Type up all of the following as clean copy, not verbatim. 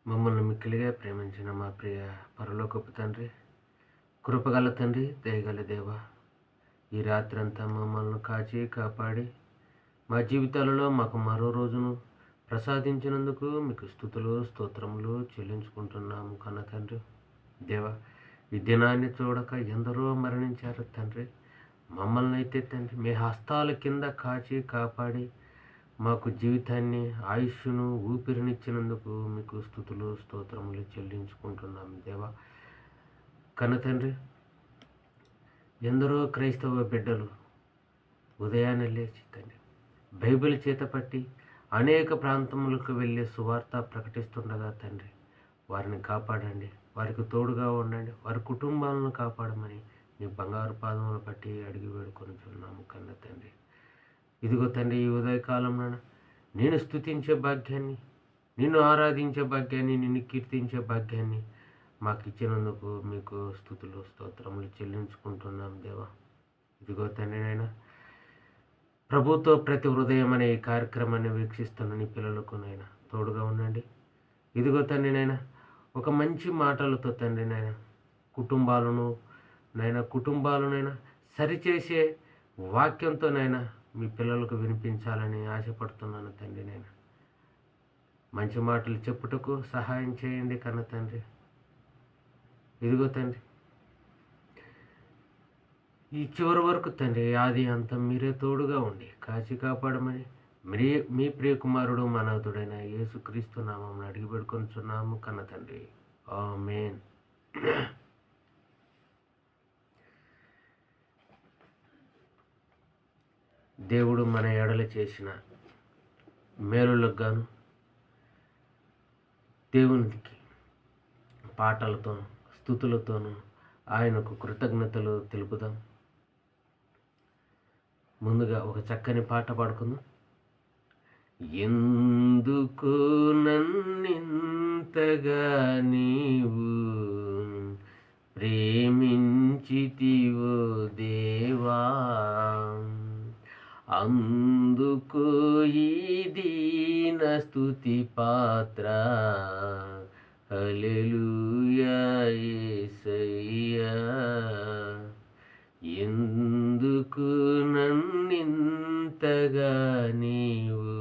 మమ్మల్ని మిక్కిలిగా ప్రేమించిన మా ప్రియ పరలోకపు తండ్రి, కృపగల తండ్రి, దయగల దేవ, ఈ రాత్రంతా మమ్మల్ని కాచి కాపాడి మా జీవితాలలో మాకు మరో రోజును ప్రసాదించినందుకు మీకు స్తుతులు స్తోత్రములు చెల్లించుకుంటున్నాము కన్న తండ్రి. దేవ, ఈ దినాన్ని చూడక ఎందరో మరణించారు తండ్రి. మమ్మల్ని అయితే తండ్రి మీ హస్తాల కింద కాచి కాపాడి మాకు జీవితాన్ని, ఆయుష్ను, ఊపిరినిచ్చినందుకు మీకు స్తుతులు స్తోత్రములు చెల్లించుకుంటున్నాం దేవా. కన్న తండ్రి, ఎందరో క్రైస్తవ బిడ్డలు ఉదయాన్నే లేచి తండ్రి బైబిల్ చేత పట్టి అనేక ప్రాంతములకు వెళ్ళి సువార్త ప్రకటిస్తుండగా తండ్రి వారిని కాపాడండి, వారికి తోడుగా ఉండండి, వారి కుటుంబాలను కాపాడమని మీ బంగారు పాదములు పట్టి అడిగి వేడుకొనుచున్నాము కన్న తండ్రి. ఇదిగో తండ్రి, ఈ ఉదయకాలంలో నేను స్తుతించే భాగ్యాన్ని, నిన్ను ఆరాధించే భాగ్యాన్ని, నిన్ను కీర్తించే భాగ్యాన్ని మాకు ఇచ్చినందుకు మీకు స్తుతులు స్తోత్రములు చెల్లించుకుంటున్నాం దేవా. ఇదిగో తండ్రి నాయన, ప్రభుతో ప్రతి హృదయం అనే ఈ కార్యక్రమాన్ని వీక్షిస్తున్న నీ పిల్లలకు నాయన తోడుగా ఉండండి. ఇదిగో తండ్రి నాయన, ఒక మంచి మాటలతో తండ్రి నాయన కుటుంబాలనైనా సరిచేసే వాక్యంతో నైనా మీ పిల్లలకు వినిపించాలని ఆశపడుతున్నాను తండ్రి. నేను మంచి మాటలు చెప్పుటకు సహాయం చేయండి కన్న తండ్రి. ఇదిగో తండ్రి, ఈ చివరి వరకు తండ్రి ఆది అంతం మీరే తోడుగా ఉండి కాచి కాపాడమని మీ ప్రియకుమారుడు మనవతుడైన యేసుక్రీస్తు నామమున అడిగి పెడుకొనుచున్నాము కన్న తండ్రి. ఆమేన్. దేవుడు మన ఎడల చేసిన మేలులకు గాను దేవునికి పాటలతో స్తుతులతోనూ ఆయనకు కృతజ్ఞతలు తెలుపుదాం. ముందుగా ఒక చక్కని పాట పాడుకుందాం. ఎందుకు నన్నింతగా నీవు ప్రేమించితివో దేవా, అందుకు ఈ దీన స్తుతి పాత్ర. హల్లెలూయా యేసయ్యా. ఎందుకు నన్నింతగా నీవు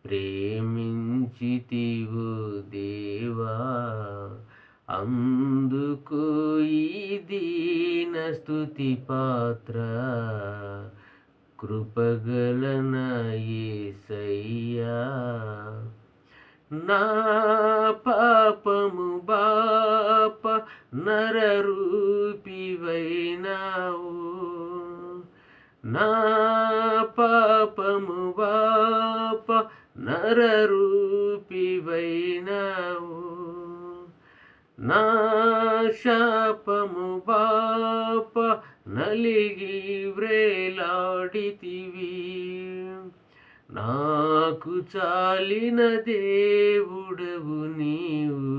ప్రేమించితివో దేవా, అందుకు ఈ దీన స్తుతి పాత్ర. కృపగలన యేసయ్యా. నా పాపము బాప నరరూపివైనావు, నా పాపము బాప నరరూపివైనావు, నా శాపము బాప నలిగి వ్రేలాడితివి. నాకు చాలిన దేవుడవు నీవు,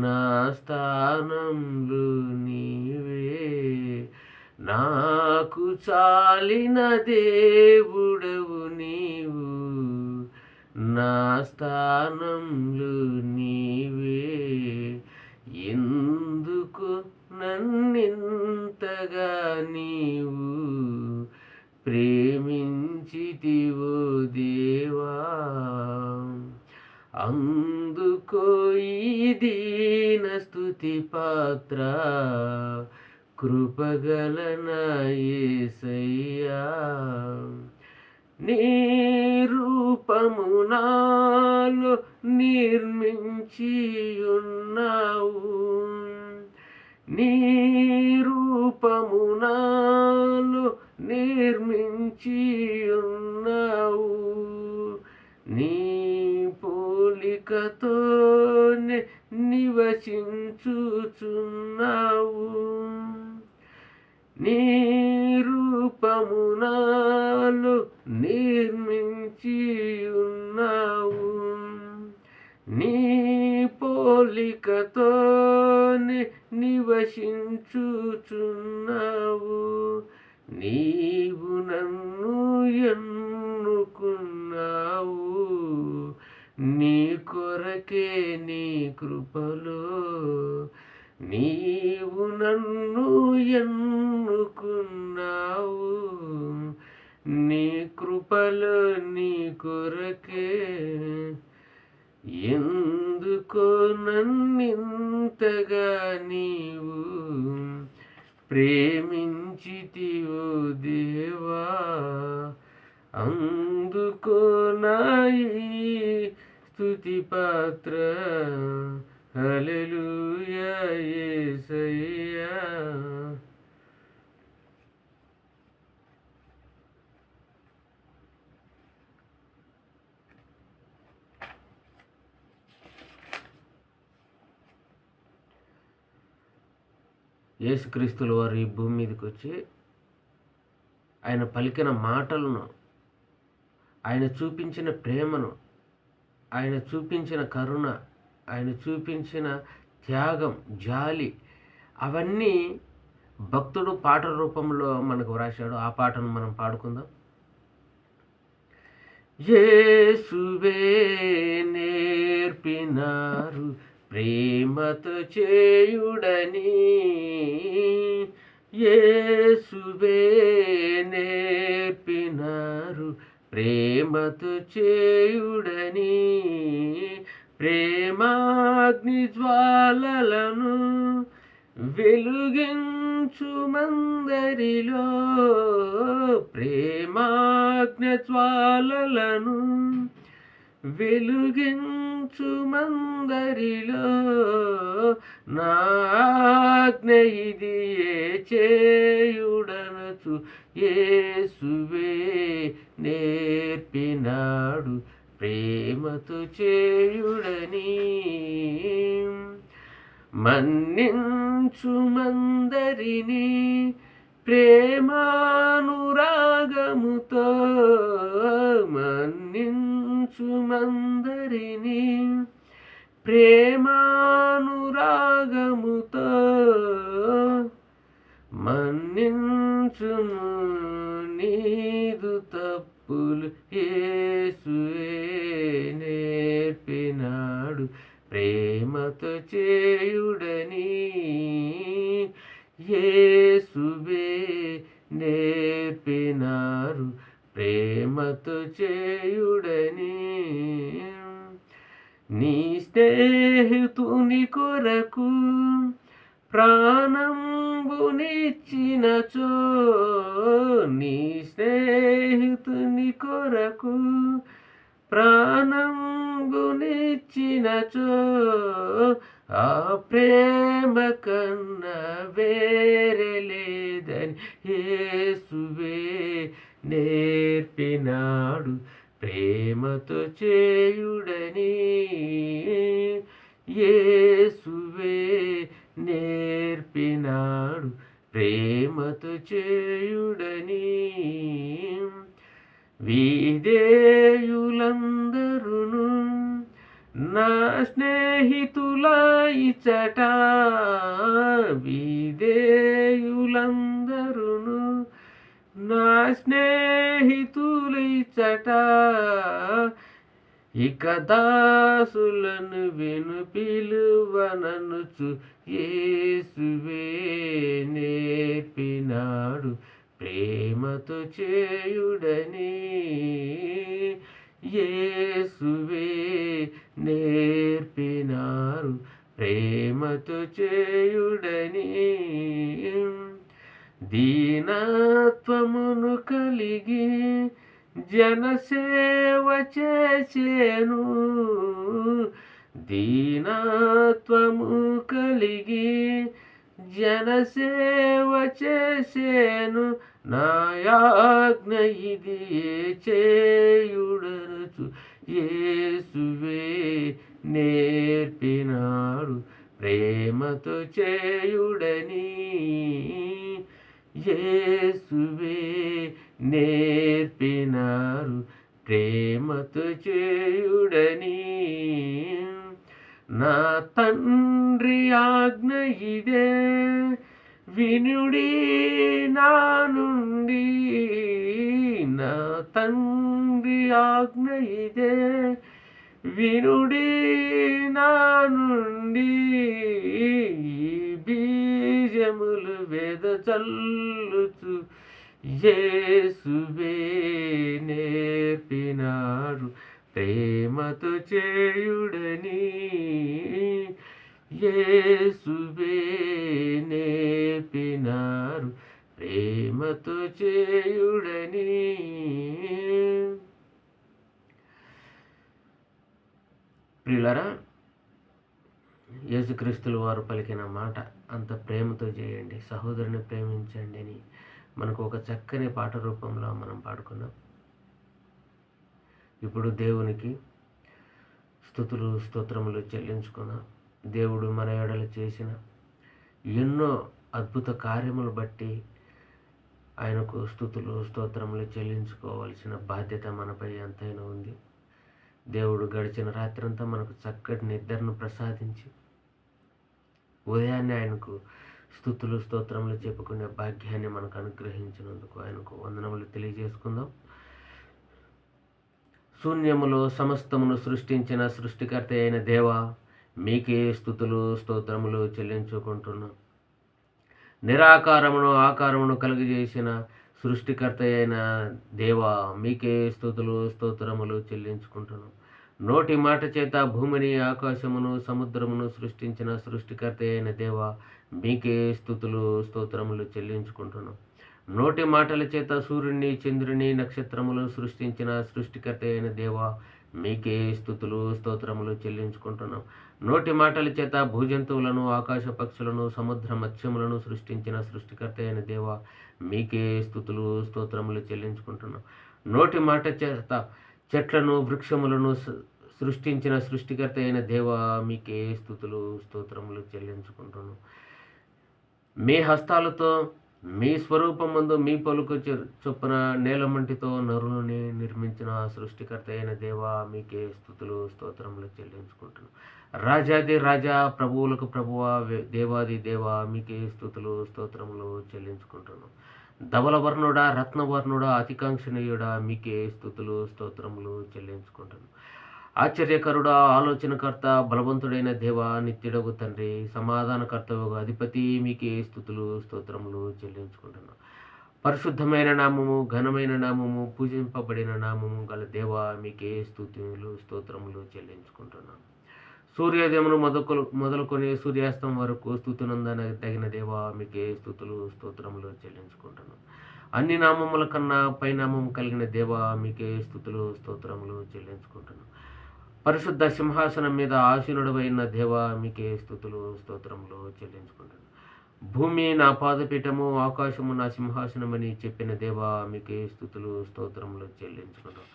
నా స్థానంలో నీవే. నాకు చాలిన దేవుడవు నీవు, నా స్థానంలో నీవే. ఎందుకు నన్నింతగా నీవు ప్రేమించితివో దేవా, అందుకో ఈ దీన స్తుతి పాత్ర. కృపగలన యేసయ్యా. నీ రూపము నాలో నిర్మించి ఉన్నావు, నీ రూపము నాలో నిర్మించి ఉన్నావు, నీ పోలికతోనే నివసించుచున్నావు, నీ రూపము నాలో నిర్మించి ఉన్నావు, నీ పోలికతోనే నివసించుచున్నావు. నీవు నన్ను ఎన్నుకున్నావు, నీ కొరకే నీ కృపలో నీవు నన్ను ఎన్నుకున్నావు. నీ కృపలో నీ కొరకే ఎందుకో నన్నింతగా నీవు ప్రేమించితివో దేవా. అందుకో నా ఈ స్తుతి పాత్ర. హల్లెలూయా యేసయ్యా. యేసుక్రీస్తుల వారు ఈ భూమి మీదకి వచ్చి ఆయన పలికిన మాటలను, ఆయన చూపించిన ప్రేమను, ఆయన చూపించిన కరుణ, ఆయన చూపించిన త్యాగం, జాలి, అవన్నీ భక్తుడు పాట రూపంలో మనకు వ్రాశాడు. ఆ పాటను మనం పాడుకుందాం. యేసువే నేర్పినారు ప్రేమతో చేయుడని, యేసువే నేర్పినారు ప్రేమతో చేయుడని. ప్రేమాగ్ని జ్వాలలను వెలుగించు మందరిలో, ప్రేమాగ్ని జ్వాలలను వెలుగించు మందరిలో, నా ఆజ్ఞ ఇదియే చేయుడనచు యేసువే నేర్పినాడు ప్రేమతో చేయుడని. మన్నించు మందరిని ప్రేమానురాగముతో, మన్నించు మందరిని ప్రేమానురాగముతో, మన్నించుము నీదు తప్పులు యేసువే నేర్పినాడు ప్రేమతో చేయుడని. యేసువే నేర్పినారు ప్రేమతో చేయుడని. నీ స్నేహితుని కొరకు ప్రాణంబునిచ్చినచో, నీ స్నేహితుని కొరకు ప్రాణంబునిచ్చినచో, ఆ ప్రేమ కన్నా వేరే లేదని యేసువే నేర్పినాడు ప్రేమతో చేయుడని. యేసువే నేర్పినాడు ప్రేమతో చేయుడని. విధేయులందరును నా స్నేహితుల ఇచ్చట, విధేయులందరును నా స్నేహితులు ఇచ్చట, ఇక దాసులను విను పిలువననుచు యేసువే నేర్పినాడు ప్రేమతో చేయుడని. యేసువే నేర్పినారు ప్రేమతో చేయుడని. దీనత్వమును కలిగి జనసేవ చేసేను, దీనత్వము కలిగి జనసేవ చేసేను, నా ఆజ్ఞ ఇది చేయుడనుచు యేసువే నేర్పినాడు ప్రేమతో చేయుడని. యేసువే నేర్పినారు ప్రేమతో చేయుడని. నా తండ్రి ఆజ్ఞ ఇదే వినుడి నా నుండి, నా తండ్రి ఆజ్ఞ ఇదే వినుడి నా నుండి ఈ బీజములు వెదజల్లుచు యేసువే నేర్పినారు ప్రేమతో చేయుడని. యేసువే నేర్పినారు ప్రేమతో చేయుడని. ప్రియులారా, యేసుక్రీస్తుల వారు పలికిన మాట అంత ప్రేమతో చేయండి, సహోదరుని ప్రేమించండి అని మనకు ఒక చక్కని పాట రూపంలో మనం పాడుకున్నాం. ఇప్పుడు దేవునికి స్తుతులు స్తోత్రములు చెల్లించుకున్నాం. దేవుడు మన ఎడల చేసిన ఎన్నో అద్భుత కార్యములు బట్టి ఆయనకు స్తుతులు స్తోత్రములు చెల్లించుకోవాల్సిన బాధ్యత మనపై ఎంతైనా ఉంది. దేవుడు గడిచిన రాత్రంతా మనకు చక్కటి నిద్రను ప్రసాదించి ఉదయాన్నే ఆయనకు స్తుతులు స్తోత్రములు చెప్పుకునే భాగ్యాన్ని మనకు అనుగ్రహించినందుకు ఆయనకు వందనములు తెలియజేసుకుందాం. శూన్యములో సమస్తమును సృష్టించిన సృష్టికర్త అయిన దేవా, మీకే స్తుతులు స్తోత్రములు చెల్లించుకుంటున్నాం. నిరాకారమును ఆకారమును కలుగజేసిన సృష్టికర్త అయిన దేవా, మీకే స్తుతులు స్తోత్రములు చెల్లించుకుంటున్నాం. నోటి మాట చేత భూమిని ఆకాశమును సముద్రమును సృష్టించిన సృష్టికర్త అయిన దేవా, మీకే స్తుతులు స్తోత్రములు చెల్లించుకుంటున్నాం. నోటి మాటల చేత సూర్యుని చంద్రుని నక్షత్రములు సృష్టించిన సృష్టికర్త అయిన దేవా, మీకే స్తుతులు స్తోత్రములు చెల్లించుకుంటున్నాం. నోటి మాటల చేత భూజంతువులను ఆకాశ పక్షులను సముద్ర మత్స్యములను సృష్టించిన సృష్టికర్త అయిన దేవా, మీకే స్తుతులు స్తోత్రములు చెల్లించుకుంటున్నాం. నోటి మాట చేత చెట్లను వృక్షములను సృష్టించిన సృష్టికర్త అయిన దేవా, మీకే స్తుతులు స్తోత్రములు చెల్లించుకుంటున్నాం. మీ హస్తాలతో మీ స్వరూపమందు మీ పలుకు చొప్పున నేలమంటితో నరుని నిర్మించిన సృష్టికర్త అయిన దేవా, మీకే స్తుతులు స్తోత్రములు చెల్లించుకుంటున్నాం. రాజాది రాజా, ప్రభువులకు ప్రభువా, దేవాది దేవా, మీకే స్తుతులు స్తోత్రములు చెల్లించుకుంటున్నాం. ధవలవర్ణుడా, రత్నవర్ణుడా, అతికాంక్షణీయుడా, మీకే స్తుతులు స్తోత్రములు చెల్లించుకుంటున్నాం. ఆశ్చర్యకరుడా, ఆలోచనకర్త, బలవంతుడైన దేవా, నిత్యుడగు తండ్రి, సమాధానకర్తవు అధిపతి, మీకే స్తుతులు స్తోత్రములు చెల్లించుకుంటున్నాం. పరిశుద్ధమైన నామము, ఘనమైన నామము, పూజింపబడిన నామము గల దేవా, మీకే స్తుతులు స్తోత్రములు చెల్లించుకుంటున్నాం. సూర్యోదయమును మొదలుకొని సూర్యాస్తం వరకు స్తుతినందనదగిన దేవా, మీకే స్తుతులు స్తోత్రములు చెల్లించుకుంటున్నాం. అన్ని నామముల కన్నా పైనామము కలిగిన దేవా, మీకే స్తుతులు స్తోత్రములు చెల్లించుకుంటున్నాం. పరిశుద్ధ సింహాసనం మీద ఆసీనుడవైన దేవా, మీకే స్తుతులు స్తోత్రములు చెల్లించుకుంటున్నాం. భూమి నా పాదపీఠము, ఆకాశము నా సింహాసనమని చెప్పిన దేవా, మీకే స్తుతులు స్తోత్రములు చెల్లించుకుంటాం.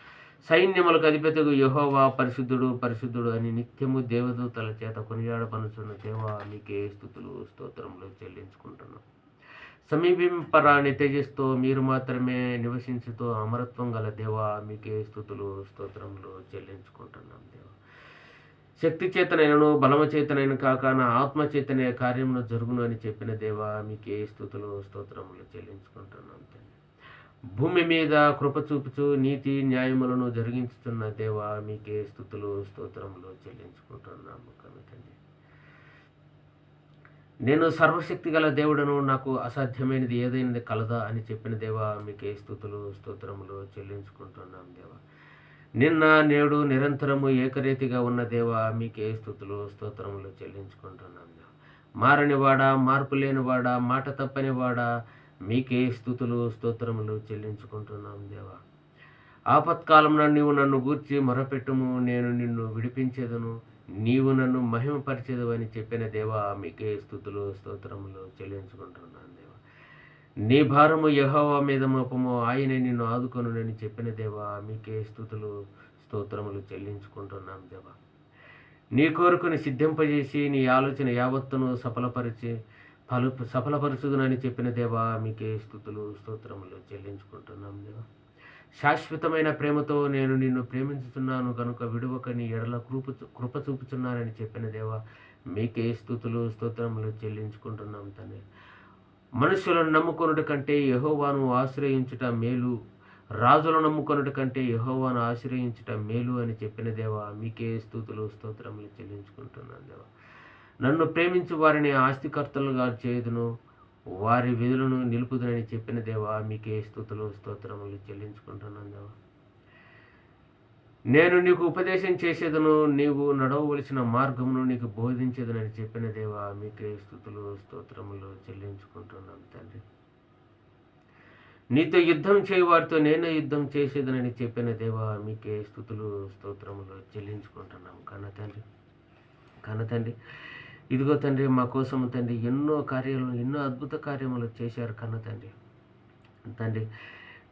సైన్యములకు అధిపతిగు యెహోవా పరిశుద్ధుడు పరిశుద్ధుడు అని నిత్యము దేవదూతల చేత కొనియాడబడుచున్న దేవా, మీకే స్తుతులు స్తోత్రములు చెల్లించుకుంటున్నాం. సమీపింపరాని తేజస్తో మీరు మాత్రమే నివసించుతూ అమరత్వం గల దేవా, మీకే స్తుతులు స్తోత్రములు చెల్లించుకుంటున్నాం. దేవా, శక్తి చేతనైనను బలము చేతనైన కాక నా ఆత్మ చేతనే కార్యమును జరుగును అని చెప్పిన దేవా, మీకే స్తుతులు స్తోత్రములు చెల్లించుకుంటున్నాం. భూమి మీద కృప చూపుచు నీతి న్యాయములను జరిగించుతున్న దేవా, మీకే స్తుతులు స్తోత్రములు చెల్లించుకుంటున్నాము. తండ్రి, నేను సర్వశక్తి గల దేవుడను, నాకు అసాధ్యమైనది ఏదైనది కలదా అని చెప్పిన దేవా, మీకే స్తుతులు స్తోత్రములు చెల్లించుకుంటున్నాం. దేవా, నిన్న నేడు నిరంతరము ఏకరీతిగా ఉన్న దేవా, మీకే స్తుతులు స్తోత్రములు చెల్లించుకుంటున్నాం. దేవా, మారనివాడా, మార్పు లేనివాడా, మాట తప్పనివాడా, మీకే స్తుతులు స్తోత్రములు చెల్లించుకుంటున్నాం. దేవా, ఆపత్కాలంలో నీవు నన్ను గూర్చి మొరపెట్టుము, నేను నిన్ను విడిపించేదను, నీవు నన్ను మహిమపరిచేదు అని చెప్పిన దేవా, మీకే స్తుతులు స్తోత్రములు చెల్లించుకుంటున్నాను. దేవా, నీ భారము యెహోవా మీద మోపము, ఆయనే నిన్ను ఆదుకొనునని చెప్పిన దేవా, మీకే స్తుతులు స్తోత్రములు చెల్లించుకుంటున్నాం. దేవా, నీ కోరికను సిద్ధింపజేసి నీ ఆలోచన యావత్తును సఫలపరచుదునని చెప్పిన దేవా, మీకే స్తుతులు స్తోత్రములు చెల్లించుకుంటున్నాం. దేవా, శాశ్వతమైన ప్రేమతో నేను నిన్ను ప్రేమించుతున్నాను కనుక విడువక నీ ఎడల కృప చూపుచున్నానని చెప్పిన దేవా, మీకే స్తుతులు స్తోత్రములు చెల్లించుకుంటున్నాం. తండ్రి, మనుషులను నమ్ముకొనుట కంటే యెహోవాను ఆశ్రయించుట మేలు రాజులను నమ్ముకొనుట కంటే యెహోవాను ఆశ్రయించుట మేలు అని చెప్పిన దేవా, మీకే స్తుతులు స్తోత్రములు చెల్లించుకుంటున్నాను దేవా. నన్ను ప్రేమించు వారిని ఆస్తికర్తలుగా చేయుదును, వారి విధులను నిలుపుదునని చెప్పిన దేవా, మీకే స్తుతులు స్తోత్రములు చెల్లించుకుంటున్నాను దేవా. నేను నీకు ఉపదేశం చేసేదను, నీవు నడవవలసిన మార్గమును నీకు బోధించేదనని చెప్పిన దేవా, మీకే స్తుతులు స్తోత్రములు చెల్లించుకుంటున్నాను తండ్రి. నీతో యుద్ధం చేయవారితో నేను యుద్ధం చేసేదనని చెప్పిన దేవా, మీకే స్తుతులు స్తోత్రములు చెల్లించుకుంటున్నాం కన్న తండ్రి. ఇదిగో తండ్రి, మా కోసం తండ్రి ఎన్నో అద్భుత కార్యములు చేశారు కన్న తండ్రి.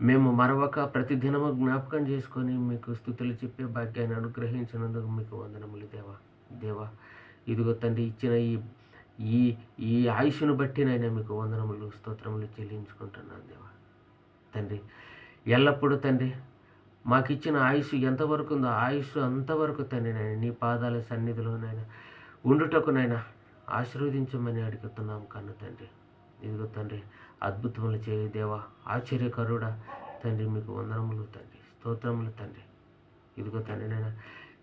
మేము మరొక ప్రతిదినము జ్ఞాపకం చేసుకొని మీకు స్తుతులు చెప్పే భాగ్యాన్ని అనుగ్రహించినందుకు మీకు వందనములు దేవా. ఇదిగో తండ్రి, ఇచ్చిన ఈ ఆయుష్ను బట్టినైనా మీకు వందనములు స్తోత్రములు చెల్లించుకుంటున్నాను దేవా. తండ్రి, ఎల్లప్పుడూ తండ్రి మాకిచ్చిన ఆయుష్ ఎంతవరకు ఉందో ఆయుష్ అంతవరకు తండ్రి నైనా నీ పాదాల సన్నిధిలోనైనా ఉండుటకునైనా ఆశీర్వదించమని అడుగుతున్నాం కన్న తండ్రి. ఇదిగో తండ్రి, అద్భుతములు చేయ దేవా, ఆశ్చర్యకరుడా తండ్రి, మీకు వందనములు తండ్రి, స్తోత్రములు తండ్రి. ఇదిగో తండ్రి నైనా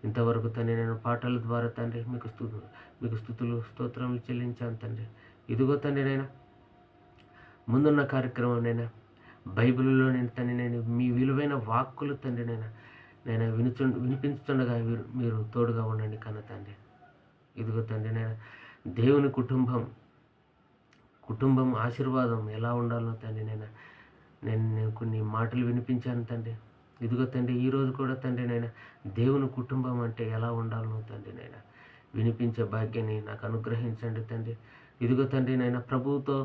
ఇంతవరకు తండ్రి నేను పాటల ద్వారా తండ్రి మీకు స్తుతులు స్తోత్రములు చెల్లించాను తండ్రి. ఇదిగో తండ్రి నైనా ముందున్న కార్యక్రమం నైనా బైబిల్లో నేను తండ్రి నేను మీ విలువైన వాక్కులు తండ్రి నేను వినిపించుతుండగా మీరు తోడుగా ఉండండి కన్న తండ్రి. ఇదిగో తండ్రి నేను దేవుని కుటుంబం ఆశీర్వాదం ఎలా ఉండాలో తండ్రి నేను కొన్ని మాటలు వినిపించాను తండ్రి. ఇదిగో తండ్రి, ఈరోజు కూడా తండ్రి దేవుని కుటుంబం అంటే ఎలా ఉండాలనో తండ్రి వినిపించే భాగ్యాన్ని నాకు అనుగ్రహించండి తండ్రి. ఇదిగో తండ్రి ప్రభువుతో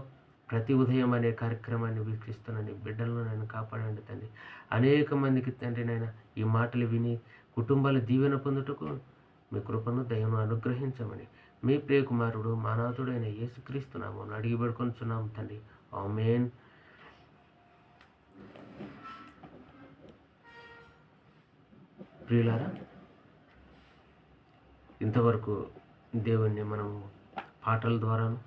ప్రతి ఉదయం అనే కార్యక్రమాన్ని వీక్షిస్తున్నాను బిడ్డలను నేను కాపాడండి తండ్రి. అనేక మందికి తండ్రి ఈ మాటలు విని కుటుంబాల దీవెన పొందుటకు మీ కృపను దయను అనుగ్రహించమని మీ ప్రియకుమారుడు మానాథుడైన యేసుక్రీస్తు నామమున అడిగి పెడుకొనుచున్నాం తండ్రి. ఆమేన్. ప్రియులారా, ఇంతవరకు దేవుణ్ణి మనము పాటల ద్వారాను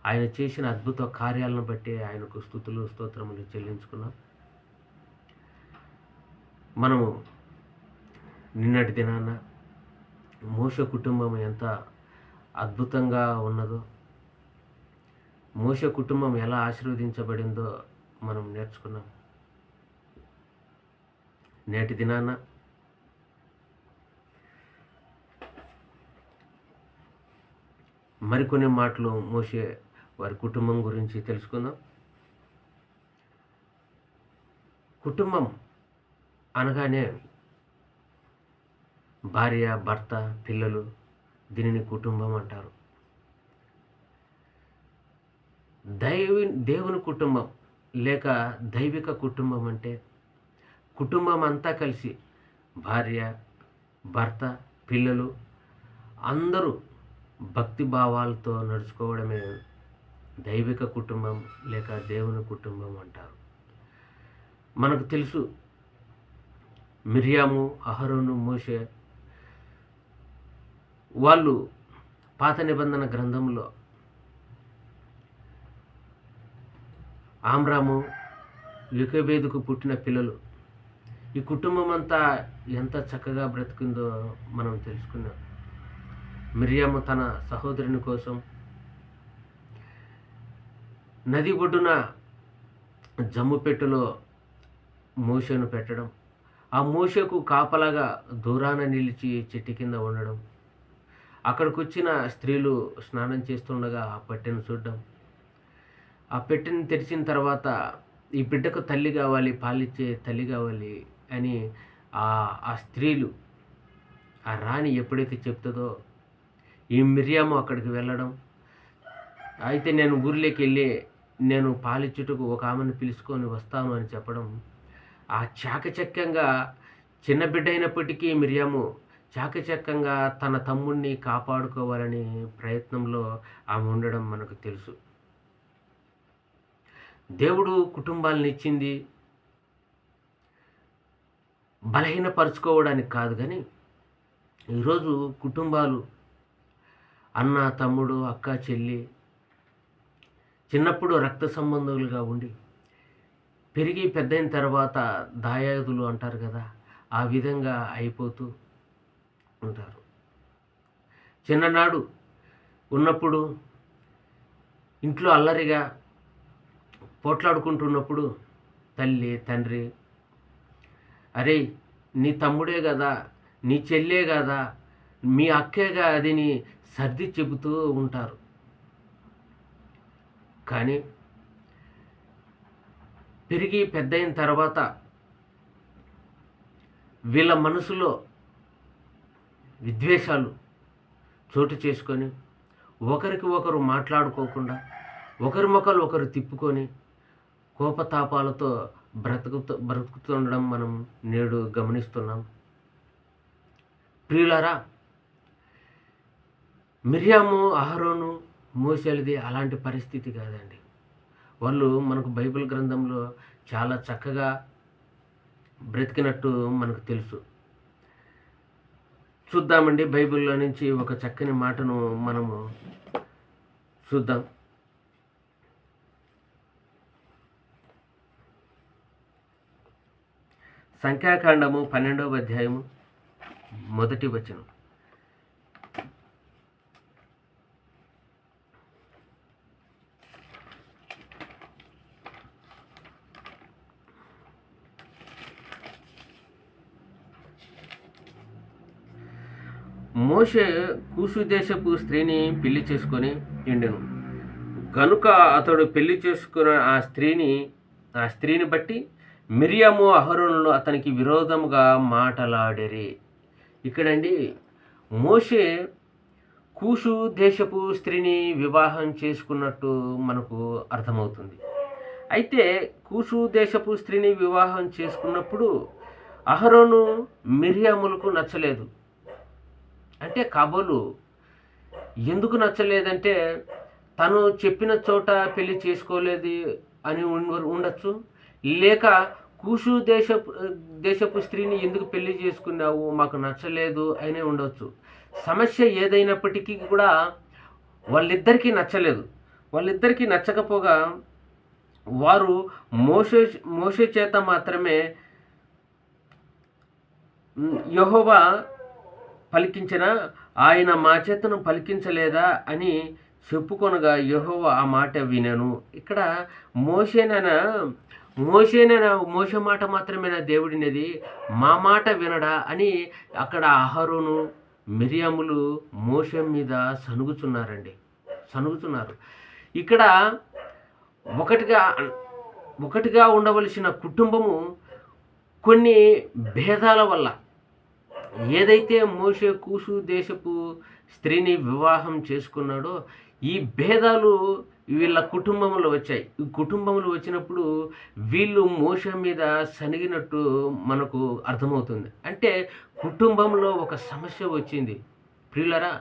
ఆయన చేసిన అద్భుత కార్యాలను బట్టి ఆయనకు స్తుతులు స్తోత్రములు చెల్లించుకున్నాం. మనము నిన్నటి దినాన మోషే కుటుంబం ఎంత అద్భుతంగా ఉన్నదో, మోషే కుటుంబం ఎలా ఆశీర్వదించబడిందో మనం నేర్చుకున్నాం. నేటి దినాన మరికొన్ని మాటలు మోషే వారి కుటుంబం గురించి తెలుసుకుందాం. కుటుంబం అనగానే భార్య, భర్త, పిల్లలు, దీనిని కుటుంబం అంటారు. దేవుని కుటుంబం లేక దైవిక కుటుంబం అంటే కుటుంబం అంతా కలిసి భార్య, భర్త, పిల్లలు అందరూ భక్తి భావాలతో నడుచుకోవడమే దైవిక కుటుంబం లేక దేవుని కుటుంబం అంటారు. మనకు తెలుసు, మిర్యాము, అహరోను, మోషే వాళ్ళు పాత నిబంధన గ్రంథంలో ఆమ్రాము, యోకెబేదుకు పుట్టిన పిల్లలు. ఈ కుటుంబం అంతా ఎంత చక్కగా బ్రతికిందో మనం తెలుసుకున్నాం. మిర్యాము తన సహోదరుని కోసం నది ఒడ్డున జమ్ముపెట్టులో మోషేను పెట్టడం, ఆ మోషేకు కాపలాగా దూరాన నిలిచి చెట్టు కింద ఉండడం, అక్కడికి వచ్చిన స్త్రీలు స్నానం చేస్తుండగా ఆ పెట్టెను చూడడం, ఆ పెట్టెను తెరిచిన తర్వాత ఈ బిడ్డకు తల్లి కావాలి, పాలిచ్చే తల్లి కావాలి అని ఆ స్త్రీలు, ఆ రాణి ఎప్పుడైతే చెప్తుందో ఈ మిర్యాము అక్కడికి వెళ్ళడం, అయితే నేను ఊర్లోకి వెళ్ళి నేను పాలిచ్చుటకు ఒక ఆమెను పిలుచుకొని వస్తాను అని చెప్పడం, ఆ చాకచక్యంగా చిన్న బిడ్డ అయినప్పటికీ మిర్యాము చాకచక్యంగా తన తమ్ముడిని కాపాడుకోవాలని ప్రయత్నంలో ఆమె ఉండడం మనకు తెలుసు. దేవుడు కుటుంబాలను ఇచ్చింది బలహీనపరుచుకోవడానికి కాదు, కానీ ఈరోజు కుటుంబాలు అన్న, తమ్ముడు, అక్క, చెల్లి చిన్నప్పుడు రక్త సంబంధులుగా ఉండి పెరిగి పెద్దయిన తర్వాత దాయాదులు అంటారు కదా, ఆ విధంగా అయిపోతూ ఉంటారు. చిన్ననాడు ఉన్నప్పుడు ఇంట్లో అల్లరిగా పోట్లాడుకుంటున్నప్పుడు తల్లి తండ్రి, అరే నీ తమ్ముడే కదా, నీ చెల్లే కదా, మీ అక్కేగా అదిని సర్ది చెబుతూ ఉంటారు. కానీ పెరిగి పెద్దయిన తర్వాత వీళ్ళ మనసులో విద్వేషాలు చోటు చేసుకొని ఒకరికి ఒకరు మాట్లాడుకోకుండా ఒకరి ముఖాలు ఒకరు తిప్పుకొని కోపతాపాలతో బ్రతుకుతుండడం మనం నేడు గమనిస్తున్నాం. ప్రియులారా, మిర్యాము అహరోను మోషేలది అలాంటి పరిస్థితి కాదండి. వాళ్ళు మనకు బైబిల్ గ్రంథంలో చాలా చక్కగా బ్రతికినట్టు మనకు తెలుసు. చూద్దామండి, బైబిల్లో నుంచి ఒక చక్కని మాటను మనము చూద్దాం. సంఖ్యాకాండము 12వ అధ్యాయము 1వ వచనం. మోషే కూషు దేశపు స్త్రీని పెళ్లి చేసుకొని ఉండెను గనుక అతడు పెళ్లి చేసుకున్న ఆ స్త్రీని బట్టి మిరియాము అహరోనులు అతనికి విరోధముగా మాటలాడిరి. ఇక్కడండి మోషే కూషు దేశపు స్త్రీని వివాహం చేసుకున్నట్టు మనకు అర్థమవుతుంది. అయితే కూషు దేశపు స్త్రీని వివాహం చేసుకున్నప్పుడు అహరోను మిరియాములకు నచ్చలేదు. అంటే కాబోలు ఎందుకు నచ్చలేదంటే తను చెప్పిన చోట పెళ్లి చేసుకోలేదు అని ఉండొచ్చు, లేక కూషు దేశపు స్త్రీని ఎందుకు పెళ్లి చేసుకున్నావు, మాకు నచ్చలేదు అని ఉండొచ్చు. సమస్య ఏదైనప్పటికీ కూడా వాళ్ళిద్దరికీ నచ్చలేదు. వాళ్ళిద్దరికీ నచ్చకపోగా వారు మోషే చేత మాత్రమే యెహోవా పలికించిన ఆయన మా చేతను పలికించలేదా అని చెప్పుకొనగా యెహోవా ఆ మాట వినను. ఇక్కడ మోషే మాట మాత్రమేనా దేవుడినది, మా మాట వినడా అని అక్కడ అహరోను మిరియాములు మోషే మీద సనుగుతున్నారు. ఇక్కడ ఒకటిగా ఉండవలసిన కుటుంబము కొన్ని భేదాల వల్ల, ఏదైతే మోషే కూషు దేశపు స్త్రీని వివాహం చేసుకున్నాడో ఈ భేదాలు వీళ్ళ కుటుంబంలో వచ్చాయి. ఈ కుటుంబంలో వచ్చినప్పుడు వీళ్ళు మోషే మీద సనిగినట్టు మనకు అర్థమవుతుంది. అంటే కుటుంబంలో ఒక సమస్య వచ్చింది. ప్రియులరా,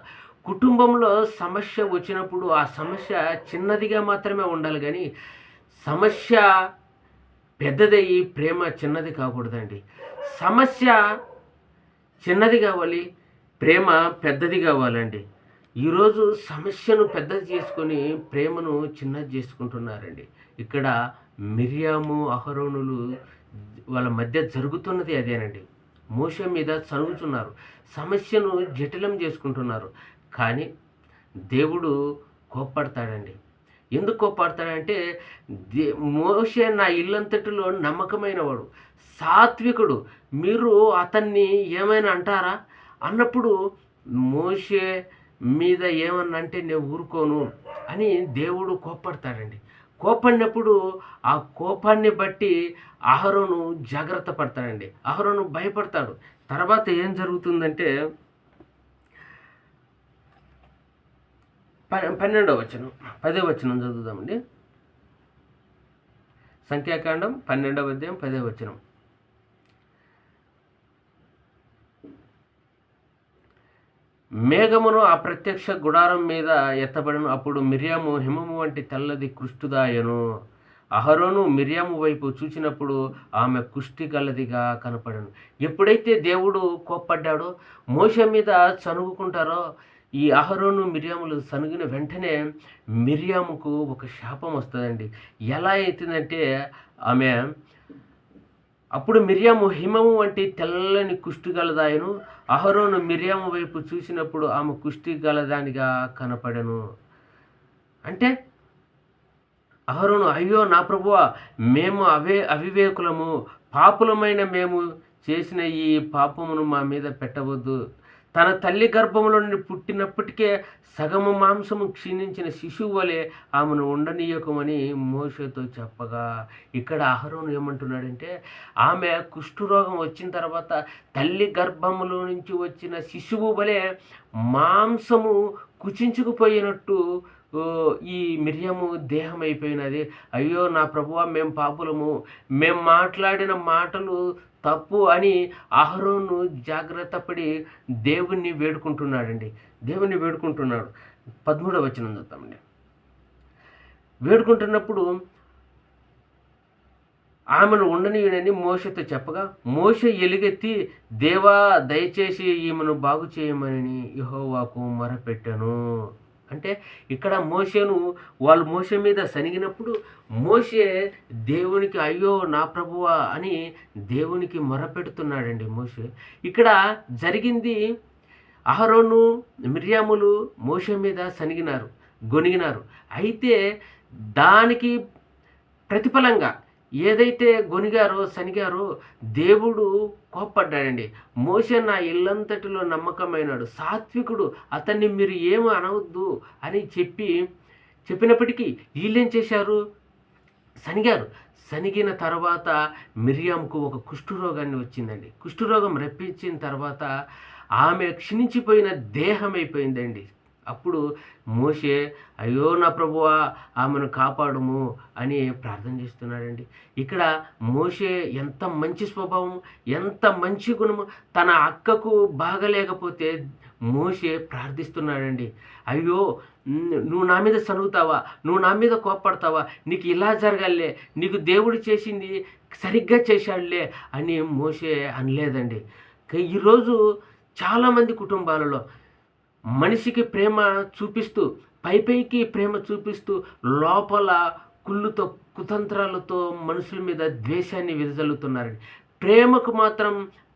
కుటుంబంలో సమస్య వచ్చినప్పుడు ఆ సమస్య చిన్నదిగా మాత్రమే ఉండాలి, కానీ సమస్య పెద్దదయ్యి ప్రేమ చిన్నది కాకూడదండి. సమస్య చిన్నది కావాలి, ప్రేమ పెద్దది కావాలండి. ఈరోజు సమస్యను పెద్దది చేసుకొని ప్రేమను చిన్నది చేసుకుంటున్నారండి. ఇక్కడ మిరియాము అహరోనులు వాళ్ళ మధ్య జరుగుతున్నది అదేనండి. మోషే మీద చదువుతున్నారు, సమస్యను జటిలం చేసుకుంటున్నారు. కానీ దేవుడు కోప్పడతాడండి. ఎందుకు కోప్పడతాడంటే మోషే నా ఇల్లంతటిలో నమ్మకమైన వాడు, సాత్వికుడు, మీరు అతన్ని ఏమైనా అంటారా అన్నప్పుడు మోషే మీద ఏమన్నా అంటే నేను ఊరుకోను అని దేవుడు కోప్పడతాడండి. కోప్పడినప్పుడు ఆ కోపాన్ని బట్టి అహరోను జాగ్రత్త పడతాడండి. అహరోను భయపడతాడు. తర్వాత ఏం జరుగుతుందంటే 12వ వచనం 10వ వచనం చదువుదామండి. సంఖ్యాకాండం 12వ అధ్యాయం 10వ వచనం. మేఘమును ఆ ప్రత్యక్ష గుడారం మీద ఎత్తబడను. అప్పుడు మిరియాము హిమము వంటి తెల్లది కుష్టుదాయను. అహరోను మిరియాము వైపు చూచినప్పుడు ఆమె కుష్టి గలదిగా కనపడను. ఎప్పుడైతే దేవుడు కోప్పడ్డాడో, మోషే మీద చనుగుకుంటారో, ఈ అహరోను మిరియాములు సనుగిన వెంటనే మిరియాముకు ఒక శాపం వస్తుందండి. ఎలా అవుతుందంటే ఆమె అప్పుడు మిర్యాము హిమము వంటి తెల్లని కుష్టి గలదాయను. అహరోను మిర్యాము వైపు చూసినప్పుడు ఆమె కుష్టి గలదానిగా కనపడెను. అంటే అహరోను, అయ్యో నా ప్రభువా, మేము అవివేకులము, పాపులమైన మేము చేసిన ఈ పాపమును మా మీద పెట్టవద్దు. తన తల్లి గర్భంలో నుండి పుట్టినప్పటికే సగము మాంసము క్షీణించిన శిశువు వలె ఆమెను ఉండనీయకమని మోషేతో చెప్పగా, ఇక్కడ అహరోను ఏమంటున్నాడంటే, ఆమె కుష్ఠరోగం వచ్చిన తర్వాత తల్లి గర్భములో నుంచి వచ్చిన శిశువు వలె మాంసము కుచించుకుపోయినట్టు ఈ మిర్యాము దేహం అయిపోయినది. అయ్యో నా ప్రభువా, మేము పాపులము, మేము మాట్లాడిన మాటలు తప్పు అని అహరోను జాగ్రత్త పడి దేవుణ్ణి వేడుకుంటున్నాడండి. దేవుణ్ణి వేడుకుంటున్నాడు. 13వ వచనం చదువుతామండి. వేడుకుంటున్నప్పుడు ఆమెను ఉండనీయుడని మోషేతో చెప్పగా, మోషే ఎలుగెత్తి, దేవా దయచేసి ఈమెను బాగు చేయమని యెహోవాకు మొరపెట్టెను. అంటే ఇక్కడ వాళ్ళు మోషే మీద సనిగినప్పుడు మోషే దేవునికి, అయ్యో నా ప్రభువా అని దేవునికి మొరపెడుతున్నాడండి మోషే. ఇక్కడ జరిగింది, అహరోను మిర్యాములు మోషే మీద గొనిగినారు. అయితే దానికి ప్రతిఫలంగా ఏదైతే సనిగారో దేవుడు కోప్పడ్డాడండి. మోషే నా ఇల్లంతటిలో నమ్మకమైనాడు, సాత్వికుడు, అతన్ని మీరు ఏమి అనవద్దు అని చెప్పినప్పటికీ వీళ్ళేం చేశారు? సనిగిన తర్వాత మిర్యాముకు ఒక కుష్ఠరోగాన్ని వచ్చిందండి. కుష్ఠరోగం రప్పించిన తర్వాత ఆమె క్షీణించిపోయిన దేహం అయిపోయిందండి. అప్పుడు మోషే, అయ్యో నా ప్రభువా, ఆమెను కాపాడుము అని ప్రార్థన చేస్తున్నాడండి. ఇక్కడ మోషే ఎంత మంచి స్వభావం, ఎంత మంచి గుణము. తన అక్కకు బాగలేకపోతే మోషే ప్రార్థిస్తున్నాడండి. అయ్యో నువ్వు నా మీద సనుగుతావా, నువ్వు నా మీద కోప్పడతావా, నీకు ఇలా జరగాలే, నీకు దేవుడు చేసింది సరిగ్గా చేశాడులే అని మోషే అనలేదండి. ఈరోజు చాలామంది కుటుంబాలలో మనిషికి ప్రేమ చూపిస్తూ, పైకి ప్రేమ చూపిస్తూ, లోపల కుళ్ళుతో కుతంత్రాలతో మనుషుల మీద ద్వేషాన్ని వెదజల్లుతున్నారండి. ప్రేమకు మాత్రం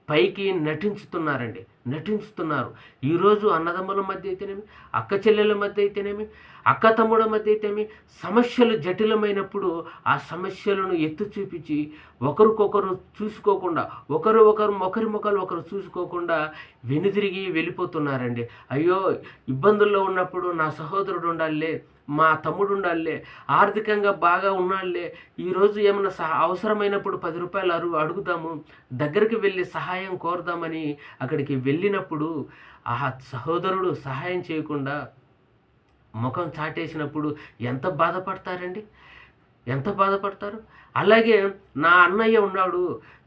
పైకి నటించుతున్నారు. ఈరోజు అన్నదమ్ముల మధ్య అయితేనేమి, అక్క చెల్లెల మధ్య అయితేనేమి, అక్క తమ్ముల మధ్య అయితేనేమి, సమస్యలు జటిలమైనప్పుడు ఆ సమస్యలను ఎత్తు చూపించి ఒకరికొకరు చూసుకోకుండా, ఒకరి ముఖాలు ఒకరు చూసుకోకుండా వెనుదిరిగి వెళ్ళిపోతున్నారండి. అయ్యో ఇబ్బందుల్లో ఉన్నప్పుడు నా సహోదరుడు ఉండాలే, మా తమ్ముడు ఉండాలే, ఆర్థికంగా బాగా ఉన్నాడులే, ఈరోజు ఏమైనా అవసరమైనప్పుడు 10 రూపాయలు అడుగుదాము, దగ్గరికి వెళ్ళి సహాయం కోరుదామని అక్కడికి వెళ్ళినప్పుడు ఆ సహోదరుడు సహాయం చేయకుండా ముఖం చాటేసినప్పుడు ఎంత బాధపడతారు. అలాగే నా అన్నయ్య ఉన్నాడు,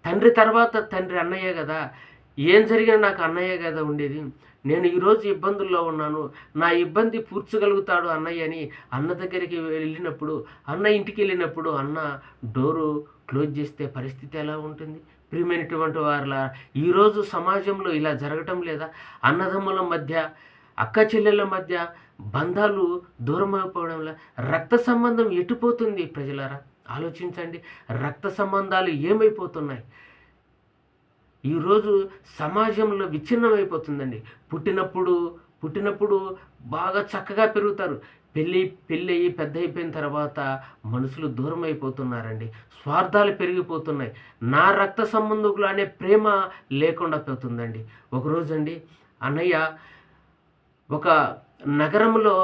తండ్రి తర్వాత తండ్రి అన్నయ్య కదా, ఏం జరిగినా నాకు అన్నయ్య కదా ఉండేది, నేను ఈరోజు ఇబ్బందుల్లో ఉన్నాను, నా ఇబ్బంది పూడ్చగలుగుతాడు అన్నయ్య అని అన్న దగ్గరికి వెళ్ళినప్పుడు, అన్న ఇంటికి వెళ్ళినప్పుడు అన్న డోరు క్లోజ్ చేస్తే పరిస్థితి ఎలా ఉంటుంది? ప్రియమైనటువంటి వారిలా ఈరోజు సమాజంలో ఇలా జరగటం లేదా? అన్నదమ్ముల మధ్య, అక్క చెల్లెళ్ళ మధ్య బంధాలు దూరం అయిపోవడం వల్ల రక్త సంబంధం ఎటుపోతుంది? ప్రజలారా ఆలోచించండి. రక్త సంబంధాలు ఏమైపోతున్నాయి? ఈరోజు సమాజంలో విచ్ఛిన్నమైపోతుందండి. పుట్టినప్పుడు బాగా చక్కగా పెరుగుతారు. పెళ్ళి అయ్యి పెద్ద అయిపోయిన తర్వాత మనుషులు దూరం అయిపోతున్నారండి. స్వార్థాలు పెరిగిపోతున్నాయి. నా రక్త సంబంధికులు అనే ప్రేమ లేకుండా పోతుందండి. ఒకరోజు అండి అన్నయ్య ఒక నగరంలో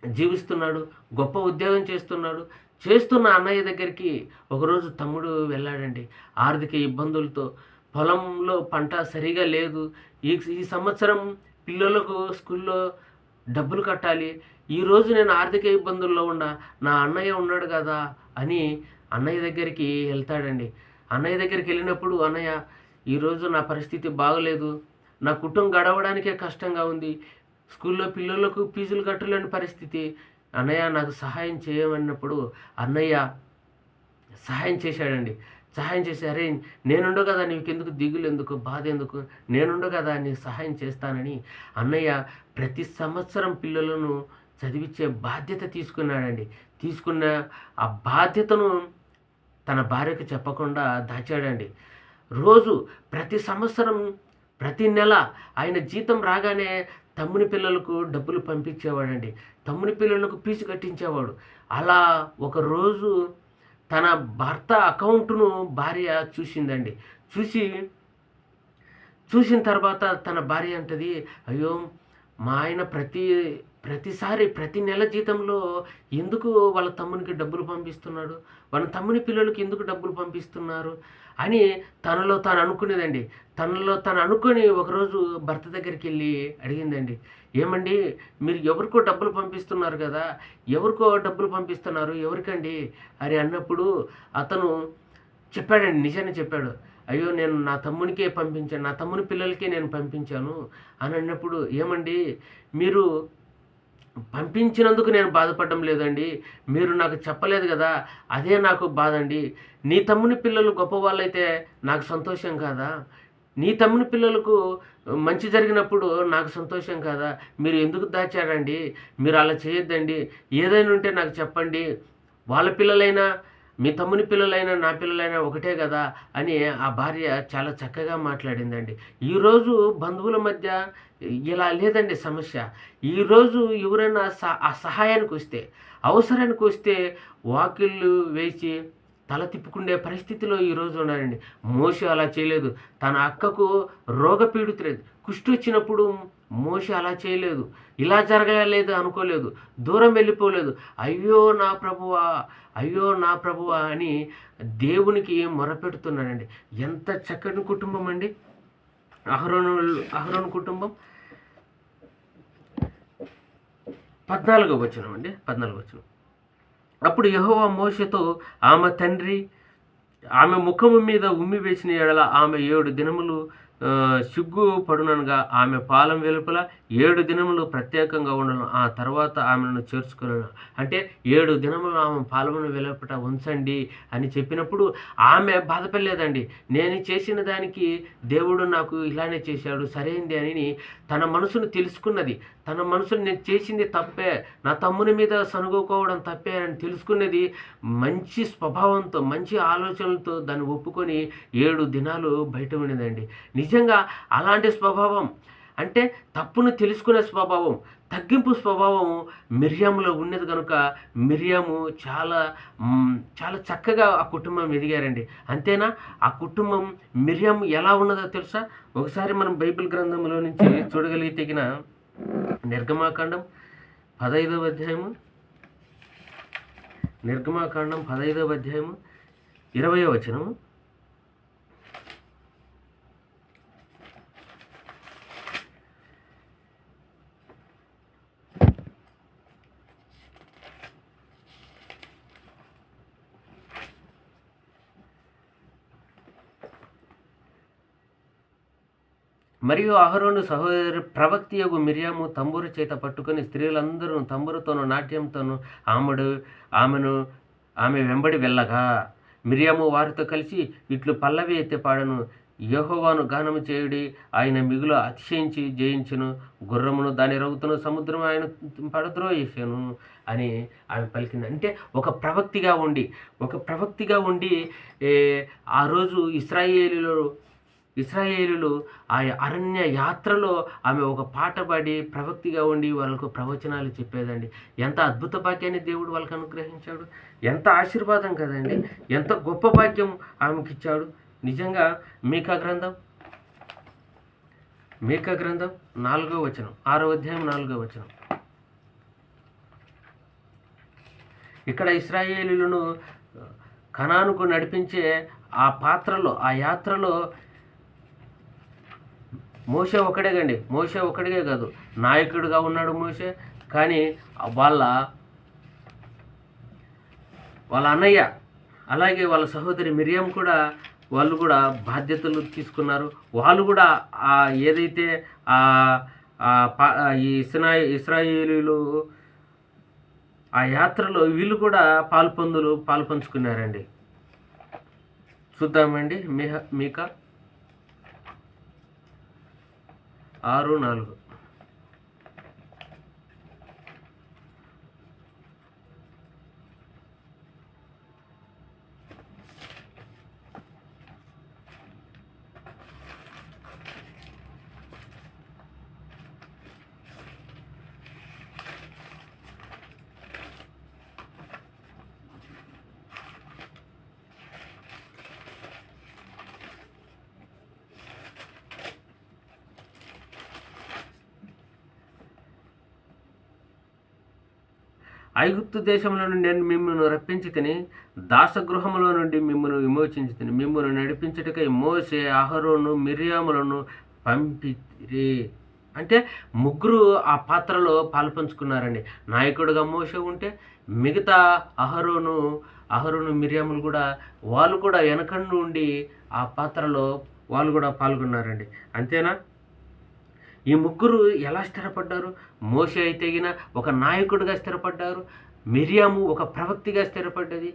జీవిస్తున్నాడు, గొప్ప ఉద్యోగం చేస్తున్న అన్నయ్య దగ్గరికి ఒకరోజు తమ్ముడు వెళ్ళాడండి. ఆర్థిక ఇబ్బందులతో పొలంలో పంట సరిగా లేదు, ఈ సంవత్సరం పిల్లలకు స్కూల్లో డబ్బులు కట్టాలి, ఈరోజు నేను ఆర్థిక ఇబ్బందుల్లో నా అన్నయ్య ఉన్నాడు కదా అని అన్నయ్య దగ్గరికి వెళ్తాడండి. అన్నయ్య దగ్గరికి వెళ్ళినప్పుడు, అన్నయ్య ఈరోజు నా పరిస్థితి బాగలేదు, నా కుటుంబం గడవడానికే కష్టంగా ఉంది, స్కూల్లో పిల్లలకు ఫీజులు కట్టలేని పరిస్థితి, అన్నయ్య నాకు సహాయం చేయమన్నప్పుడు అన్నయ్య సహాయం చేశాడండి. సహాయం చేసి, అరే నేనుండో కదా, నీకెందుకు దిగులు, ఎందుకు బాధ, ఎందుకు, నేనుండో కదా నీకు సహాయం చేస్తానని అన్నయ్య ప్రతి సంవత్సరం పిల్లలను చదివించే బాధ్యత తీసుకున్నాడండి. తీసుకున్న ఆ బాధ్యతను తన భార్యకు చెప్పకుండా దాచాడండి. రోజు ప్రతి సంవత్సరం ప్రతి నెల ఆయన జీతం రాగానే తమ్ముని పిల్లలకు డబ్బులు పంపించేవాడండి. తమ్ముని పిల్లలకు ఫీజు కట్టించేవాడు. అలా ఒకరోజు తన భర్త అకౌంట్ను భార్య చూసిందండి. చూసిన తర్వాత తన భార్య అంటది, అయ్యో మా ఆయన ప్రతిసారి ప్రతి నెల జీతంలో ఎందుకు వాళ్ళ తమ్మునికి డబ్బులు పంపిస్తున్నాడు, వాళ్ళ తమ్ముని పిల్లలకి ఎందుకు డబ్బులు పంపిస్తున్నారు అని తనలో తాను అనుకునేదండి. తనలో తాను అనుకొని ఒకరోజు భర్త దగ్గరికి వెళ్ళి అడిగిందండి, ఏమండి మీరు ఎవరికో డబ్బులు పంపిస్తున్నారు కదా, ఎవరికో డబ్బులు పంపిస్తున్నారు, ఎవరికండి అని అన్నప్పుడు అతను చెప్పాడండి, నిజాన్ని చెప్పాడు. అయ్యో నేను నా తమ్మునికే పంపించాను, నా తమ్ముని పిల్లలకే నేను పంపించాను అని అన్నప్పుడు, ఏమండి మీరు పంపించినందుకు నేను బాధపడడం లేదండి, మీరు నాకు చెప్పలేదు కదా, అదే నాకు బాధ అండి. నీ తమ్ముని పిల్లలు గొప్పవాళ్ళైతే నాకు సంతోషం కాదా, నీ తమ్ముని పిల్లలకు మంచి జరిగినప్పుడు నాకు సంతోషం కాదా, మీరు ఎందుకు దాచారండి, మీరు అలా చేయొద్దండి, ఏదైనా ఉంటే నాకు చెప్పండి, వాళ్ళ పిల్లలైనా మీ తమ్ముని పిల్లలైనా నా పిల్లలైనా ఒకటే కదా అని ఆ భార్య చాలా చక్కగా మాట్లాడిందండి. ఈరోజు బంధువుల మధ్య ఇలా లేదండి సమస్య. ఈరోజు ఎవరైనా ఆ సహాయానికి వస్తే, అవసరానికి వస్తే వాకిళ్ళు వేసి తల తిప్పుకునే పరిస్థితిలో ఈరోజు ఉన్నారండి. మోషే అలా చేయలేదు. తన అక్కకు రోగపీడితులేదు, కుష్టి వచ్చినప్పుడు మోషే అలా చేయలేదు. ఇలా జరగలేదు అనుకోలేదు, దూరం వెళ్ళిపోలేదు. అయ్యో నా ప్రభువా, అయ్యో నా ప్రభువా అని దేవునికి మొరపెడుతున్నాడండి. ఎంత చక్కని కుటుంబం అండి అహరోను కుటుంబం. 14వ వచనం అండి, 14వ వచనం. అప్పుడు యెహోవా మోషేతో, ఆమె ముఖము మీద ఉమ్మి వేసిన ఎడల ఆమె 7 దినములు సిగ్గు పడుననగా ఆమె పాలెం వెలుపల 7 దినములు ప్రత్యేకంగా ఉండను, ఆ తర్వాత ఆమెను చేర్చుకున్నాను. అంటే 7 దినములు ఆమె పాలెమును వెలుపట ఉంచండి అని చెప్పినప్పుడు ఆమె బాధపడలేదండి. నేను చేసిన దానికి దేవుడు నాకు ఇలానే చేశాడు, సరైంది అని తన మనసును తెలుసుకున్నది. తన మనసును నేను చేసింది తప్పే, నా తమ్ముని మీద సనుగుకోవడం తప్పే అని తెలుసుకున్నది. మంచి స్వభావంతో, మంచి ఆలోచనలతో దాన్ని ఒప్పుకొని 7 దినాలు బయట ఉన్నదండి. నిజంగా అలాంటి స్వభావం, అంటే తప్పును తెలుసుకునే స్వభావం, తగ్గింపు స్వభావం మిర్యాములో ఉన్నది కనుక మిర్యాము చాలా చాలా చక్కగా ఆ కుటుంబం ఎదిగారండి. అంతేనా, ఆ కుటుంబం మిర్యాము ఎలా ఉన్నదో తెలుసా? ఒకసారి మనం బైబిల్ గ్రంథంలో నుంచి చూడగలిగితే నిర్గమాకాండం 15వ అధ్యాయము, నిర్గమాకాండం 15వ అధ్యాయము 20వ వచనము. మరియు అహరోను సహోదరి ప్రవక్తియగు మిర్యాము తంబూరు చేత పట్టుకొని స్త్రీలందరూ తంబురుతోనూ నాట్యంతోనూ ఆమె వెంబడి వెళ్ళగా మిర్యాము వారితో కలిసి ఇట్లు పల్లవి ఎత్తి పాడను, యెహోవాను గానము చేయుడి, ఆయన మిగులు అతిశయించి జయించును, గుర్రమును దాని రౌతును సముద్రం ఆయన పడద్రోయేసాను అని ఆమె పలికింది. అంటే ఒక ప్రవక్తిగా ఉండి ఆ రోజు ఇశ్రాయేలీయులు ఆ అరణ్య యాత్రలో ఆమె ఒక పాట పాడి ప్రవక్తిగా ఉండి వాళ్ళకు ప్రవచనాలు చెప్పేదండి. ఎంత అద్భుత భాగ్యాన్ని దేవుడు వాళ్ళకు అనుగ్రహించాడు, ఎంత ఆశీర్వాదం కదండి, ఎంత గొప్ప భాగ్యం ఆమెకి ఇచ్చాడు. నిజంగా మీకా గ్రంథం 4వ వచనం, 6వ అధ్యాయం 4వ వచనం. ఇక్కడ ఇశ్రాయేలీయులను కనానుకు నడిపించే ఆ యాత్రలో మోషే ఒక్కడే కాదు, నాయకుడిగా ఉన్నాడు మోషే. కానీ వాళ్ళ అన్నయ్య అలాగే వాళ్ళ సహోదరి మిర్యాం కూడా వాళ్ళు కూడా బాధ్యతలు తీసుకున్నారు. వాళ్ళు కూడా ఏదైతే ఈ ఇశ్రాయేలీయులు ఆ యాత్రలో వీళ్ళు కూడా పాల్పంచుకున్నారండి. చూద్దామండి మీకా 6:4. ఐగుప్తు దేశంలో నుండి నేను మిమ్మల్ని రప్పించి తిని దాసగృహంలో నుండి మిమ్మల్ని విమోచించి తిని మిమ్మల్ని నడిపించుటకై మోసే అహరోను మిరియాములను పంపిరి. అంటే ముగ్గురు ఆ పాత్రలో పాలుపంచుకున్నారండి. నాయకుడిగా మోసే ఉంటే మిగతా అహరోను మిరియాములు కూడా వాళ్ళు కూడా వెనక నుండి ఆ పాత్రలో వాళ్ళు కూడా పాల్గొన్నారండి. అంతేనా? ఈ ముగ్గురు ఎలా స్థిరపడ్డారు? మోషే అయితే ఒక నాయకుడిగా స్థిరపడ్డారు, మిరియాము ఒక ప్రవక్తిగా స్థిరపడ్డది,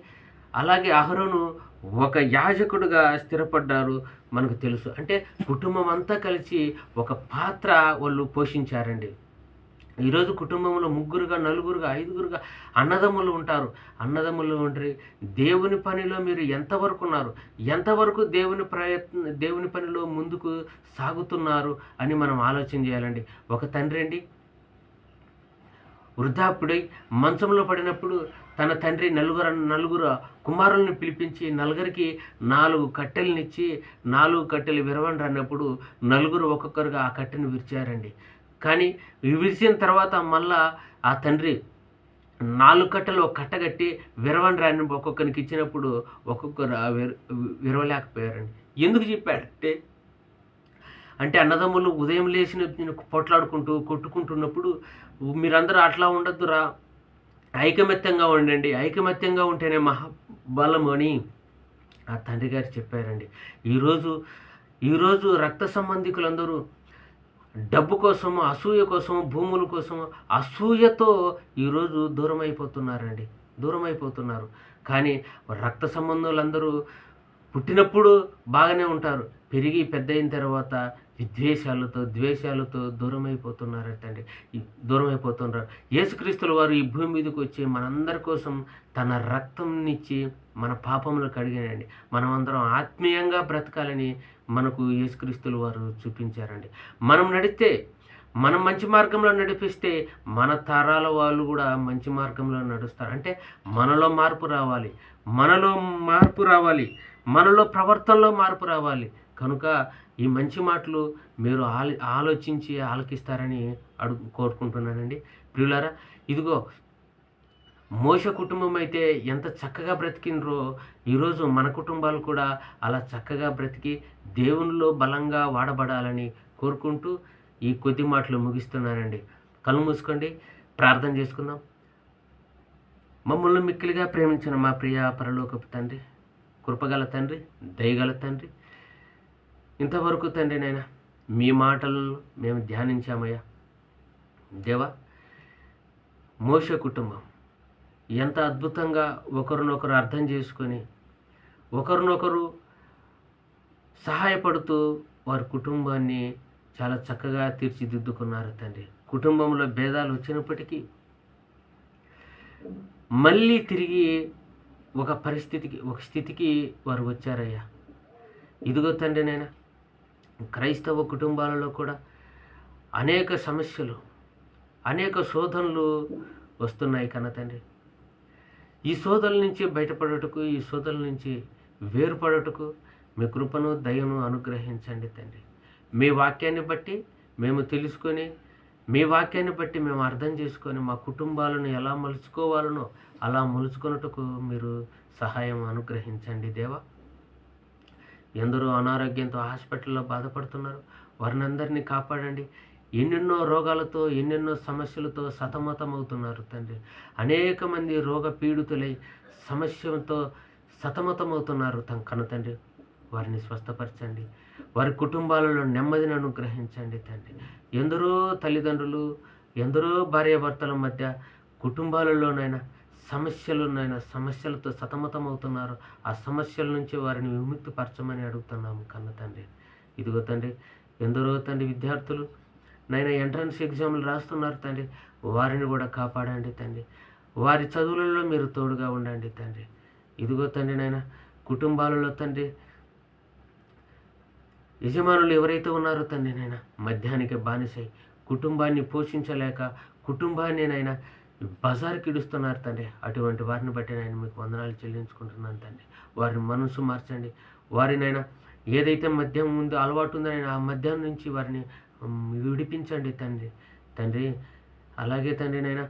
అలాగే అహరోను ఒక యాజకుడిగా స్థిరపడ్డారు. మనకు తెలుసు. అంటే కుటుంబం అంతా కలిసి ఒక పాత్ర వాళ్ళు పోషించారండి. ఈరోజు కుటుంబంలో ముగ్గురుగా, నలుగురుగా, ఐదుగురుగా అన్నదమ్ములు ఉంటారు. అన్నదమ్ములు ఉంటారు. దేవుని పనిలో మీరు ఎంతవరకు ఉన్నారు, ఎంతవరకు దేవుని పనిలో ముందుకు సాగుతున్నారు అని మనం ఆలోచన చేయాలండి. ఒక తండ్రి అండి వృద్ధాప్యుడై మంచంలో పడినప్పుడు తన తండ్రి నలుగురు కుమారులను పిలిపించి నలుగురికి 4 కట్టెలనిచ్చి 4 కట్టెలు విరవండి అన్నప్పుడు నలుగురు ఒక్కొక్కరుగా ఆ కట్టెను విరిచారండి. కానీ విరిచిన తర్వాత మళ్ళా ఆ తండ్రి 4 కట్టెలు ఒక కట్ట కట్టి విరవండి అని ఒక్కొక్కరికి ఇచ్చినప్పుడు ఒక్కొక్కరు విరవలేకపోయారండి. ఎందుకు చెప్పాడంటే అన్నదమ్ములు ఉదయం లేచిన పొట్లాడుకుంటూ కొట్టుకుంటున్నప్పుడు మీరందరూ అట్లా ఉండొద్దురా, ఐకమత్యంగా ఉండండి, ఐకమత్యంగా ఉంటేనే మహాబలం అని ఆ తండ్రి గారు చెప్పారండి. ఈరోజు రక్త సంబంధికులందరూ డబ్బు కోసము, అసూయ కోసము, భూముల కోసము అసూయతో ఈరోజు దూరం అయిపోతున్నారు. కానీ రక్త సంబంధులందరూ పుట్టినప్పుడు బాగానే ఉంటారు, పెరిగి పెద్ద అయిన తర్వాత ద్వేషాలతో దూరం అయిపోతున్నారు. యేసుక్రీస్తుల వారు ఈ భూమి మీదకి వచ్చి మనందరి కోసం తన రక్తంనిచ్చి మన పాపములు కడిగానండి. మనమందరం ఆత్మీయంగా బ్రతకాలని మనకు యేసుక్రీస్తుల వారు చూపించారండి. మనం మంచి మార్గంలో నడిపిస్తే మన తరాల వాళ్ళు కూడా మంచి మార్గంలో నడుస్తారు. అంటే మనలో మార్పు రావాలి, మనలో ప్రవర్తనలో మార్పు రావాలి. కనుక ఈ మంచి మాటలు మీరు ఆలోచించి ఆలకిస్తారని కోరుకుంటున్నానండి. ప్రియులారా, ఇదిగో మోషే కుటుంబం అయితే ఎంత చక్కగా బ్రతికినరో ఈరోజు మన కుటుంబాలు కూడా అలా చక్కగా బ్రతికి దేవునిలో బలంగా వాడబడాలని కోరుకుంటూ ఈ కొద్ది మాటలు ముగిస్తున్నానండి. కళ్ళు మూసుకోండి, ప్రార్థన చేసుకుందాం. మమ్మల్ని మిక్కిలిగా ప్రేమించిన మా ప్రియ పరలోకపు తండ్రి, కృపగల తండ్రి, దయగల తండ్రి, ఇంతవరకు తండ్రి నాయన మీ మాటలను మేము ధ్యానించామయ్యా. దేవా, మోషే కుటుంబం ఎంత అద్భుతంగా ఒకరినొకరు అర్థం చేసుకొని ఒకరినొకరు సహాయపడుతూ వారి కుటుంబాన్ని చాలా చక్కగా తీర్చిదిద్దుకున్నారు తండ్రి. కుటుంబంలో భేదాలు వచ్చినప్పటికీ మళ్ళీ తిరిగి ఒక స్థితికి వారు వచ్చారయ్యా. ఇదిగో తండ్రి నాయన, క్రైస్తవ కుటుంబాలలో కూడా అనేక సమస్యలు, అనేక శోధనలు వస్తున్నాయి కన్న తండ్రి. ఈ శోధనల నుంచి బయటపడటకు, ఈ శోధనల నుంచి వేరుపడటకు మీ కృపను, దయను అనుగ్రహించండి తండ్రి. మీ వాక్యాన్ని బట్టి మేము తెలుసుకొని, మీ వాక్యాన్ని బట్టి మేము అర్థం చేసుకొని మా కుటుంబాలను ఎలా మలుచుకోవాలనో అలా మలుచుకున్నట్టుకు మీరు సహాయం అనుగ్రహించండి దేవా. ఎందరో అనారోగ్యంతో హాస్పిటల్లో బాధపడుతున్నారు, వారిని అందరినీ కాపాడండి. ఎన్నెన్నో రోగాలతో, ఎన్నెన్నో సమస్యలతో సతమతమవుతున్నారు తండ్రి. అనేక మంది రోగ పీడితులై సమస్యలతో సతమతమవుతున్నారు కన్న తండ్రి. వారిని స్వస్థపరచండి, వారి కుటుంబాలలో నెమ్మదిని అనుగ్రహించండి తండ్రి. ఎందరో తల్లిదండ్రులు, ఎందరో భార్యాభర్తల మధ్య కుటుంబాలలోనైనా సమస్యలతో సతమతమవుతున్నారు. ఆ సమస్యల నుంచి వారిని విముక్తిపరచమని అడుగుతున్నాము కన్న తండ్రి. ఇదిగో తండ్రి, ఎందరో తండ్రి విద్యార్థులు నైనా ఎంట్రన్స్ ఎగ్జామ్లు రాస్తున్నారు తండ్రి. వారిని కూడా కాపాడండి తండ్రి. వారి చదువులలో మీరు తోడుగా ఉండండి తండ్రి. ఇదిగో తండ్రి నాయన, కుటుంబాలలో తండ్రి యజమానులు ఎవరైతే ఉన్నారో తండ్రి నాయన, మద్యానికి బానిసై కుటుంబాన్ని పోషించలేక కుటుంబాన్ని నాయన బజార్కి ఇడుస్తున్నారు తండ్రి. అటువంటి వారిని బట్టి నేను మీకు వందనాలు చెల్లించుకుంటున్నాను తండ్రి. వారిని మనసు మార్చండి. వారినైనా ఏదైతే మద్యం ముందు అలవాటు ఉందో ఆ మద్యం నుంచి వారిని విడిపించండి తండ్రి. అలాగే తండ్రి నాయన,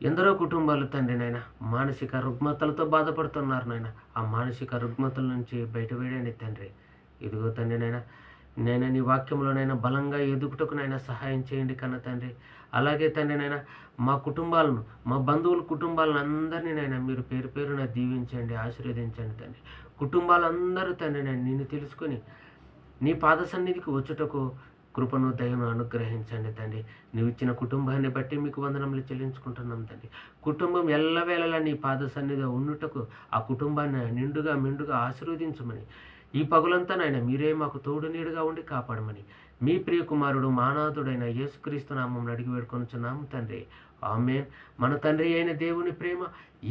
ఎందరో కుటుంబాలు తండ్రి నాయన మానసిక రుగ్మతలతో బాధపడుతున్నారు నాయన. ఆ మానసిక రుగ్మతల నుంచి బయటపడండి తండ్రి. ఇదిగో తండ్రి నాయన నీ వాక్యంలోనైనా బలంగా ఎదుగుటకు సహాయం చేయండి కన్న తండ్రి. అలాగే తండ్రి మా కుటుంబాలను, మా బంధువుల కుటుంబాలను అందరినీ మీరు పేరు పేరున దీవించండి, ఆశీర్వదించండి తండ్రి. కుటుంబాలందరూ తండ్రి నిన్ను తెలుసుకొని నీ పాద సన్నిధికి వచ్చుటకు కృపను దయను అనుగ్రహించండి తండ్రి. నువ్వు ఇచ్చిన కుటుంబాన్ని బట్టి మీకు వందనములు చెల్లించుకుంటున్నాం తండ్రి. కుటుంబం ఎల్లవేళలా నీ పాద సన్నిధిలో ఉండుటకు ఆ కుటుంబాన్ని నిండుగా మెండుగా ఆశీర్వదించమని, ఈ పగులంతా మీరే మాకు తోడు నీడుగా ఉండి కాపాడమని మీ ప్రియ కుమారుడు మానాథుడైన యేసుక్రీస్తు నామమున అడిగి వేడుకొనుచున్నాము తండ్రి. ఆమేన్. మన తండ్రి అయిన దేవుని ప్రేమ,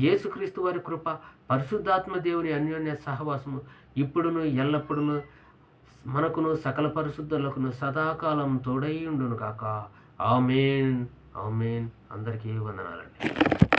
యేసుక్రీస్తు వారి కృప, పరిశుద్ధాత్మ దేవుని అన్యోన్య సహవాసము ఇప్పుడును ఎల్లప్పుడును మనకును సకల పరిశుద్ధులకును సదాకాలం తోడై ఉండును కాక. ఆమేన్. ఆమేన్. అందరికీ వందనాలండి.